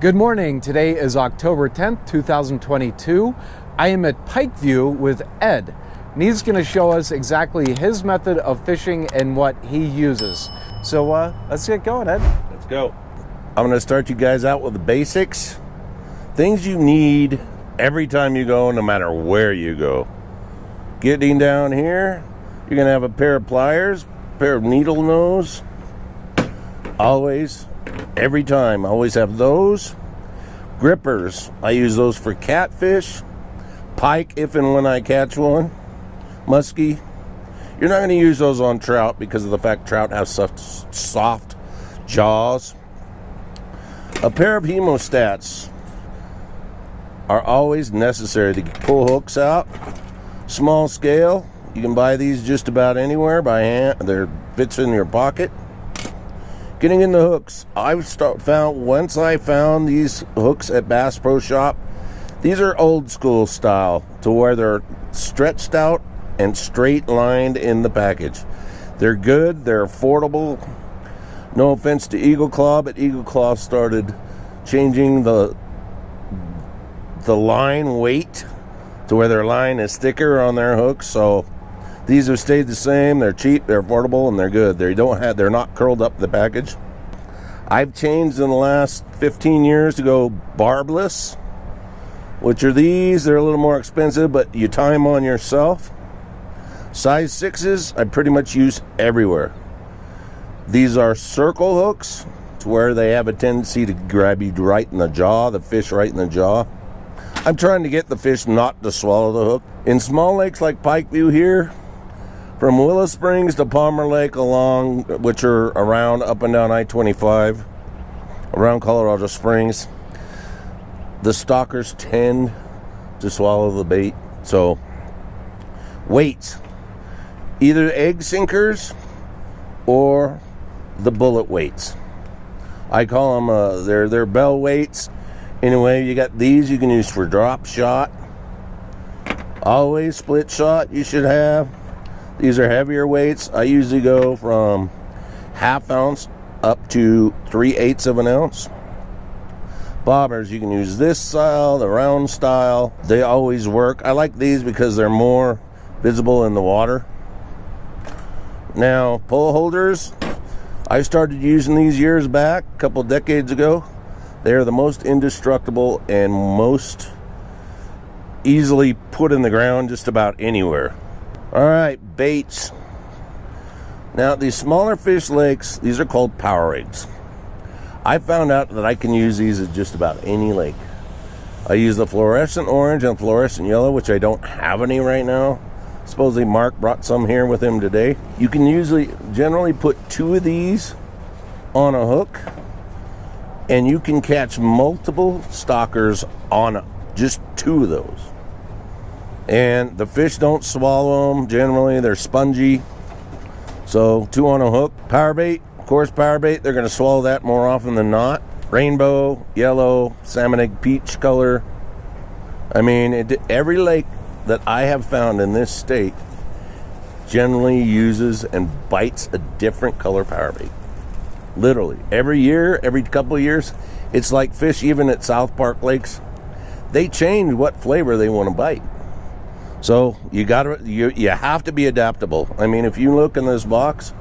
Good morning. Today is October 10th, 2022. I am at Pikeview with Ed, and he's going to show us exactly his method of fishing and what he uses. So let's get going, Ed. Let's go. I'm going to start you guys out with the basics. Things you need every time you go, no matter where you go. Getting down here, you're going to have a pair of pliers, a pair of needle nose. Always, every time, always have those. Grippers, I use those for catfish, pike if and when I catch one, muskie. You're not going to use those on trout because of the fact trout have soft jaws. A pair of hemostats are always necessary to pull hooks out. Small scale, you can buy these just about anywhere by hand. They're fits in your pocket. Getting into hooks, once I found these hooks at Bass Pro Shop, these are old school style to where they're stretched out and straight lined in the package. They're good, they're affordable. No offense to Eagle Claw, but Eagle Claw started changing the line weight to where their line is thicker on their hooks, so these have stayed the same. They're cheap, they're affordable, and they're good. They're not curled up in the package. I've changed in the last 15 years to go barbless, which are these. They're a little more expensive, but you tie them on yourself. Size 6s, I pretty much use everywhere. These are circle hooks, to where they have a tendency to grab you right in the jaw, the fish right in the jaw. I'm trying to get the fish not to swallow the hook. In small lakes like Pikeview here, from Willow Springs to Palmer Lake along, which are around up and down I-25, around Colorado Springs, the stalkers tend to swallow the bait. So, weights, either egg sinkers or the bullet weights. I call them, they're bell weights. Anyway, you got these you can use for drop shot. Always split shot you should have. These are heavier weights. I usually go from ½ ounce up to 3/8 of an ounce. Bobbers, you can use this style, the round style. They always work. I like these because they're more visible in the water. Now, pole holders, I started using these years back, a couple decades ago. They're the most indestructible and most easily put in the ground just about anywhere. All right, baits. Now, these smaller fish lakes, these are called power rigs. I found out that I can use these at just about any lake. I use the fluorescent orange and fluorescent yellow, which I don't have any right now. Supposedly Mark brought some here with him today. You can generally put 2 of these on a hook, and you can catch multiple stalkers on just 2 of those. And the fish don't swallow them. Generally, they're spongy. So 2 on a hook. Power bait, of course, power bait, they're going to swallow that more often than not. Rainbow, yellow, salmon egg peach color. I mean, every lake that I have found in this state generally uses and bites a different color power bait. Literally. Every year, every couple of years, it's like fish even at South Park lakes. They change what flavor they want to bite. So you have to be adaptable. I mean, if you look in this box,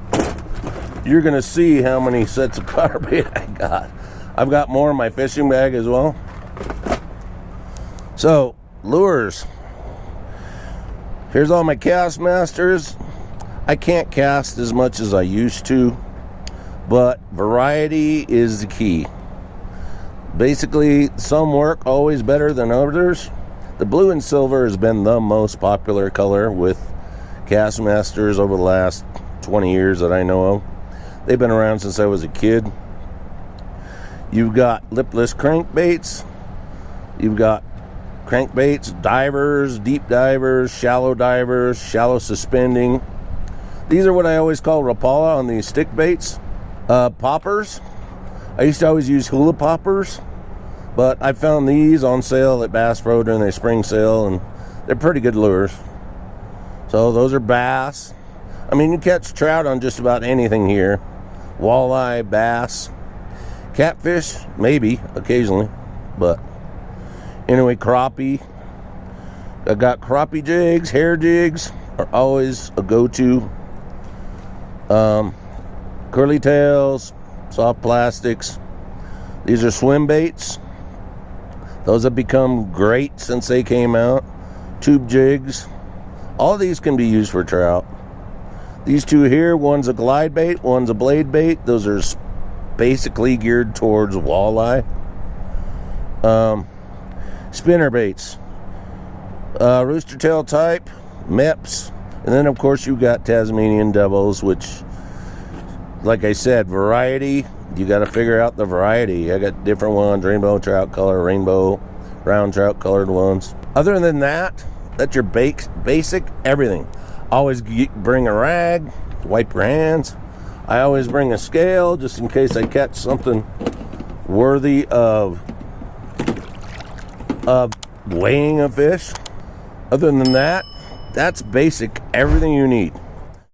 you're going to see how many sets of power bait I got. I've got more in my fishing bag as well. So, lures. Here's all my Castmasters. I can't cast as much as I used to, but variety is the key. Basically, some work always better than others. The blue and silver has been the most popular color with Castmasters over the last 20 years that I know of. They've been around since I was a kid. You've got lipless crankbaits. You've got crankbaits, divers, deep divers, shallow suspending. These are what I always call Rapala on these stick baits. Poppers. I used to always use hula poppers, but I found these on sale at Bass Pro during their spring sale, and they're pretty good lures. So those are bass. I mean, you catch trout on just about anything here. Walleye, bass. Catfish, maybe, occasionally. But anyway, crappie. I got crappie jigs, hair jigs are always a go-to. Curly tails, soft plastics. These are swim baits. Those have become great since they came out. Tube jigs. All these can be used for trout. These two here, one's a glide bait, one's a blade bait. Those are basically geared towards walleye. Spinner baits. Rooster tail type, Meps. And then, of course, you got Tasmanian devils, which, like I said, variety. You got to figure out the variety. I got different ones, rainbow trout color, rainbow round trout colored ones. Other than that, that's your basic everything. Always bring a rag, wipe your hands. I always bring a scale just in case I catch something worthy of weighing a fish. Other than that, that's basic everything you need.